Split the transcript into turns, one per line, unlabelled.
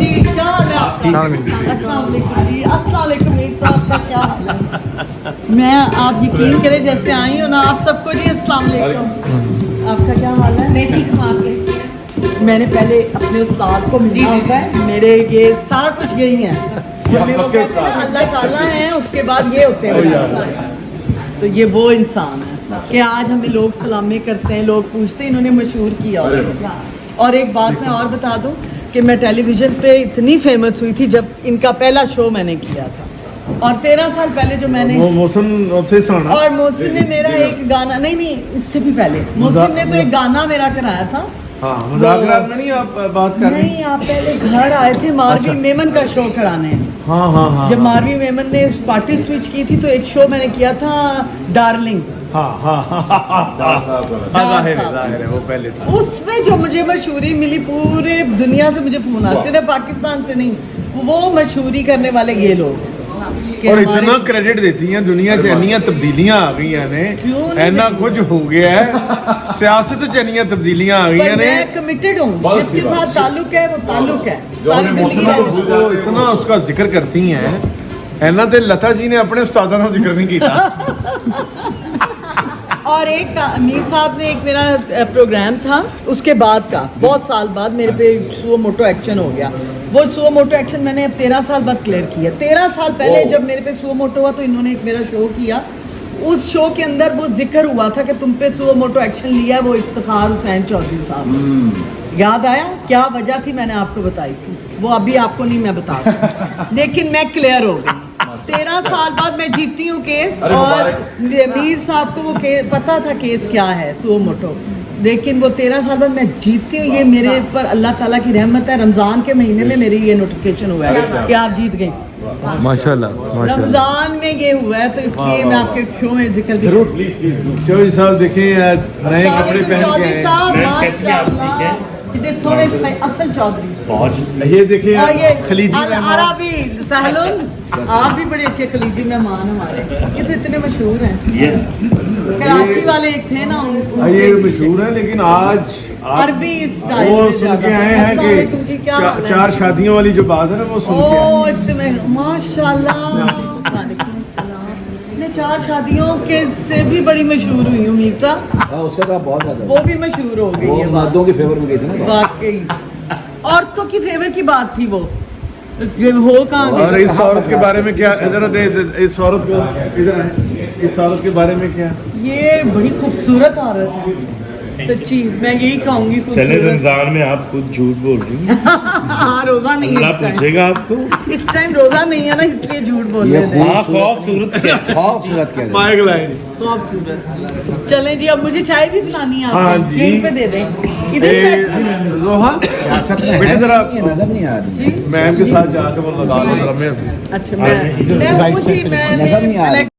जी क्या हाल है आपका? अस्सलाम वालेकुम जी, अस्सलाम वालेकुम मीर साहब का क्या हाल है? मैं आप यकीन करें जैसे आई हूँ ना आप सबको जी अस्सलाम वालेकुम। आपका क्या हाल है?
मैं ठीक हूँ, आप कैसे हैं?
मैंने पहले अपने उस्ताद को मिलना होता है, मेरे ये सारा कुछ यही है, वो कहते हैं ना अल्लाह ताला है, उसके बाद ये होते हैं। तो ये वो इंसान है कि आज हमें लोग सलामी करते हैं, लोग पूछते हैं इन्होंने मशहूर किया होगा। और एक बात मैं और बता दूं कि मैं टेलीविज़न पे इतनी फेमस हुई थी जब इनका पहला शो मैंने किया था, और 13 साल पहले जो मैंने और मोहसिन ने मेरा एक गाना नहीं इससे भी पहले मोहसिन ने तो एक गाना मेरा कराया था।
हाँ, मुज़ाकरात में नहीं आप बात कर रहे
नहीं, आप पहले घर आए थे मारवी मेमन का शो कराने।
हाँ
जब मारवी मेमन ने पार्टी स्विच की थी तो एक शो मैंने किया था डार्लिंग।
जाहिर है वो पहले था।
उसमें जो मुझे मशहूरी मिली, पूरे दुनिया से मुझे फोन आते, सिर्फ पाकिस्तान से नहीं, वो मशहूरी करने वाले ये लोग
और इतना क्रेडिट देती हैं दुनिया च, इन्नियां तब्दीलियां आ गई ने, इतना कुछ हो गया है, सियासत च इन्नियां तब्दीलियां आ गई ने।
मैं कमिटेड हूँ, जिसके साथ ताल्लुक है वो ताल्लुक है सारी जिंदगी।
इतना उसका जिक्र करती हैं, इन्ना ते लता जी ने अपने उस्तादा का जिक्र नहीं किया।
और एक अमीर साहब ने एक मेरा प्रोग्राम था, उसके बाद का बहुत साल बाद मेरे पे सुओ मोटो एक्शन हो गया। वो सुओ मोटो एक्शन मैंने अब 13 साल बाद क्लियर किया। 13 साल पहले जब मेरे पे सुओ मोटो हुआ तो इन्होंने एक मेरा शो किया, उस शो के अंदर वो जिक्र हुआ था कि तुम पे सुओ मोटो एक्शन लिया, वो इफ्तिखार हुसैन चौधरी साहब। याद आया क्या वजह थी? मैंने आपको बताई थी, वो अभी आपको नहीं मैं बता सकती, लेकिन मैं क्लियर हो गई। 13 साल बाद मैं जीती हूँ केस, और मीर साहब को वो पता था केस क्या है सुओ मोटो, लेकिन वो 13 साल बाद मैं जीती हूँ। ये मेरे पर अल्लाह ताला की रहमत है। रमज़ान के महीने में मेरी ये नोटिफिकेशन हुआ है कि आप जीत गई।
माशाल्लाह
रमज़ान में ये हुआ है, तो इसलिए मैं आपके शो में जिक्र
जरूर प्लीज चौधरी साहब देखें आज नए कपड़े पहन के आए।
कितने सोने से असल चौधरी
बहुत। ये देखिए
और ये
खलीजी
अरबी सहलून, आप भी बड़े अच्छे खलीजी मेहमान हमारे, ये तो इतने मशहूर हैं। कराची वाले एक थे ना,
ये मशहूर है, लेकिन आज
अरबी स्टाइल
वो सुन के आए हैं कि चार शादियों वाली जो बात है ना वो सुन के आए।
माशाल्लाह, वालेकुम सलाम। मैं 4 शादियों के से भी बड़ी मशहूर हुई हूँ मीर साहब।
उससे तो बहुत ज्यादा
वो भी मशहूर हो गई है,
मर्दों के फेवर में गई थी ना,
वाकई औरतों की फेवर की बात थी वो हो कहाँ गई?
और इस औरत के बारे में क्या, इधर दे इस औरत को इधर है, इस औरत के बारे में क्या?
ये बड़ी खूबसूरत औरत है, सच्ची मैं यही कहूंगी।
चले रमजान में आप खुद झूठ बोल रही हैं।
हाँ, रोजा नहीं है
अल्लाह
इस टाइम,
पूछेगा आपको।
इस टाइम रोजा नहीं है ना, इसलिए झूठ बोल रहे थे।
हाँ, खूबसूरत क्या
खूबसूरत क्या
माइक लाइन।
खूबसूरत। चलें जी, अब मुझे चाय भी पिलानी है,
हाँ
आप
जी।
यहीं पे दे दें। इधर
रोहा बेटे जरा
नजर नहीं आ रही,
जी,
मैम के साथ जाकर वो लगा लो जरा। मैं
अच्छा मैं
नजर नहीं आ रही।